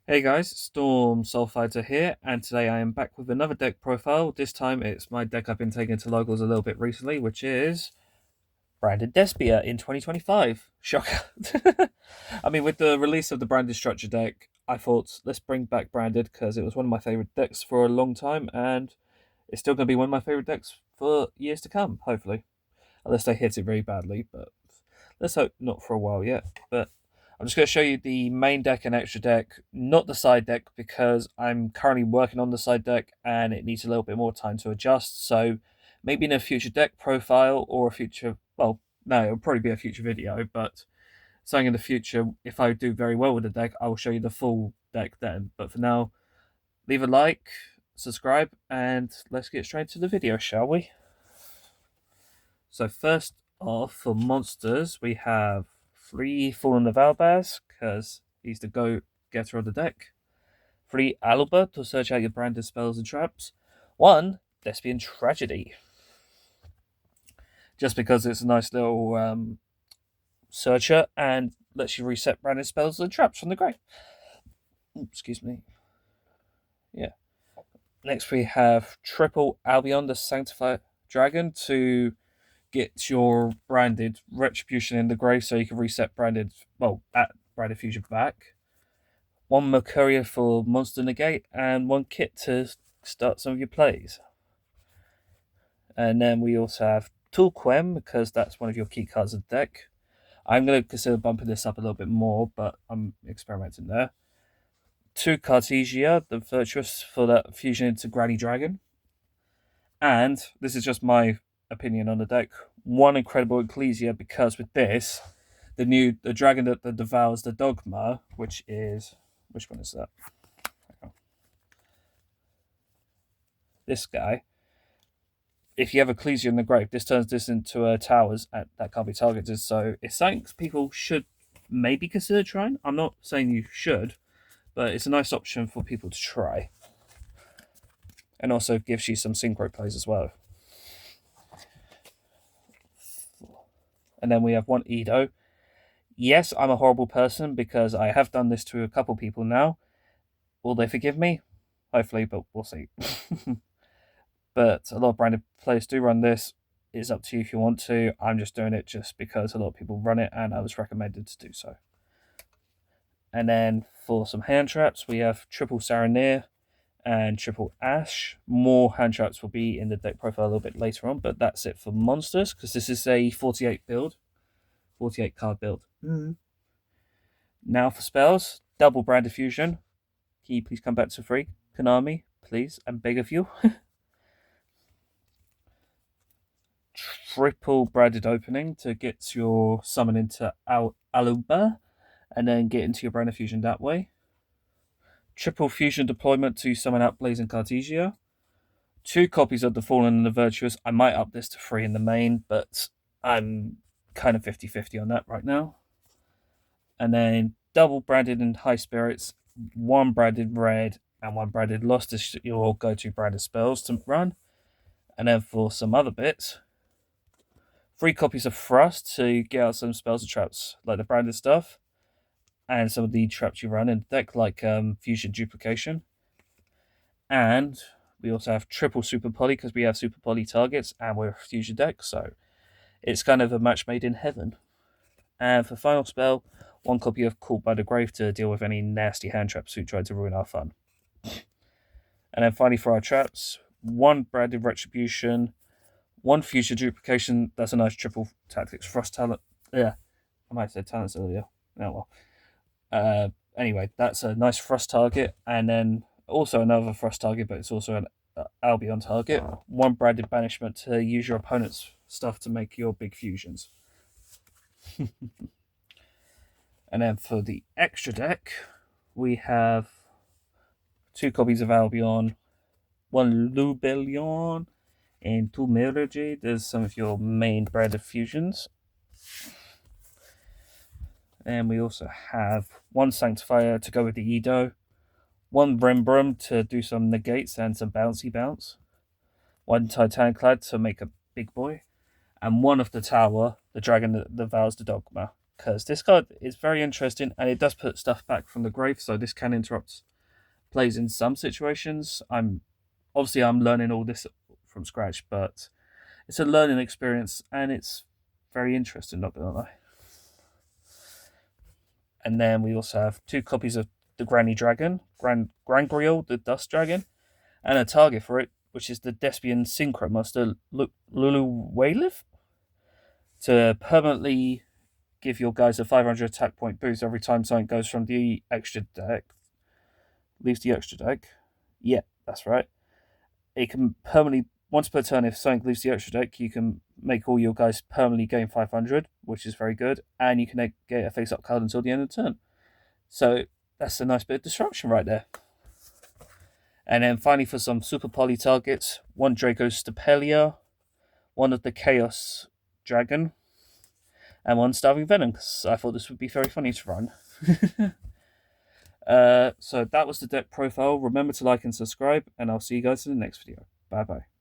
Hey guys, Storm Soulfighter here, and today I am back with another deck profile. This time it's my deck I've been taking to locals a little bit recently, which is branded Despia in 2025. Shocker. I mean, with the release of the branded structure deck, I thought let's bring back branded because it was one of my favorite decks for a long time, and it's still going to be one of my favorite decks for years to come, hopefully. Unless they hit it very badly, but let's hope not for a while yet. But I'm just going to show you the main deck and extra deck, not the side deck, because I'm currently working on the side deck and it needs a little bit more time to adjust. So maybe in a future deck profile or a future, well, no, it'll probably be a future video, but something in the future, if I do very well with the deck, I will show you the full deck then. But for now, leave a like, subscribe, and let's get straight to the video, shall we? So first off, for monsters, we have 3 Fallen of Albaz, because he's the go-getter of the deck. 3 Aluba to search out your branded spells and traps. 1 Despian Tragedy, just because it's a nice little searcher and lets you reset branded spells and traps from the grave. Excuse me. Yeah. Next we have triple Albion the Sanctified Dragon to get your branded Retribution in the grave so you can reset branded, well, at branded fusion back. 1 Mercuria for Monster Negate, and 1 kit to start some of your plays. And then we also have Tulquem, because that's one of your key cards of the deck. I'm going to consider bumping this up a little bit more, but I'm experimenting there. 2 Cartesia, the Virtuous for that fusion into Granny Dragon. And this is just my opinion on the deck. 1 Incredible Ecclesia, because with this, the dragon that devours the dogma, which one is that? This guy. If you have Ecclesia in the grave, this turns this into towers that can't be targeted. So it's something people should maybe consider trying. I'm not saying you should, but it's a nice option for people to try. And also gives you some synchro plays as well. And then we have 1 Edo. Yes, I'm a horrible person because I have done this to a couple people now. Will they forgive me? Hopefully, but we'll see. But a lot of branded players do run this. It's up to you if you want to. I'm just doing it just because a lot of people run it and I was recommended to do so. And then for some hand traps, we have triple Saranir and triple Ash. More hand traps will be in the deck profile a little bit later on, but that's it for monsters because this is a 48 build, 48 card build. Now for spells, double branded fusion. Can you please come back to free? Konami, please, I'm beg of you. Triple branded opening to get your summon into Aluba and then get into your branded fusion that way. Triple fusion deployment to summon out Blazing Cartesia. 2 copies of the Fallen and the Virtuous. I might up this to 3 in the main, but I'm kind of 50-50 on that right now. And then double branded and High Spirits, 1 branded red and 1 branded lost is your go-to branded spells to run. And then for some other bits, 3 copies of Thrust to get out some spells and traps, like the branded stuff, and some of the traps you run in the deck, like Fusion Duplication. And we also have triple Super Poly, because we have Super Poly targets, and we're a Fusion deck, so it's kind of a match made in heaven. And for final spell, 1 copy of Caught by the Grave to deal with any nasty hand traps who try to ruin our fun. And then finally for our traps, 1 branded Retribution, 1 Future Duplication. That's a nice triple tactics Frost talent. Yeah, I might have said talents earlier. Oh well. Anyway, that's a nice Frost target, and then also another Frost target, but it's also an Albion target. 1 branded Banishment to use your opponent's stuff to make your big fusions. And then for the extra deck, we have 2 copies of Albion, 1 Lubellion, and 2 Mirage. There's some of your main branded fusions. And we also have 1 Sanctifier to go with the Edo, 1 Brimbrum to do some negates and some bouncy bounce, 1 Titanclad to make a big boy, and 1 of the Tower, the dragon that devours the dogma. because this card is very interesting and it does put stuff back from the grave, so this can interrupt plays in some situations. I'm learning all this from scratch, but it's a learning experience and it's very interesting, not gonna lie. And then we also have 2 copies of the Granny Dragon, Grangriel, the Dust Dragon, and a target for it, which is the Despian Synchro Monster Lulu Wayliv, to permanently give your guys a 500 attack point boost every time something goes from the extra deck. Leaves the extra deck. Yeah, that's right. It can permanently, once per turn, if something leaves the extra deck, you can make all your guys permanently gain 500, which is very good, and you can get a face-up card until the end of the turn. So that's a nice bit of destruction right there. And then finally, for some super poly targets, 1 Draco Stapelia, 1 of the Chaos Dragon, and 1 Starving Venom, because I thought this would be very funny to run. So that was the deck profile. Remember to like and subscribe, and I'll see you guys in the next video. Bye bye.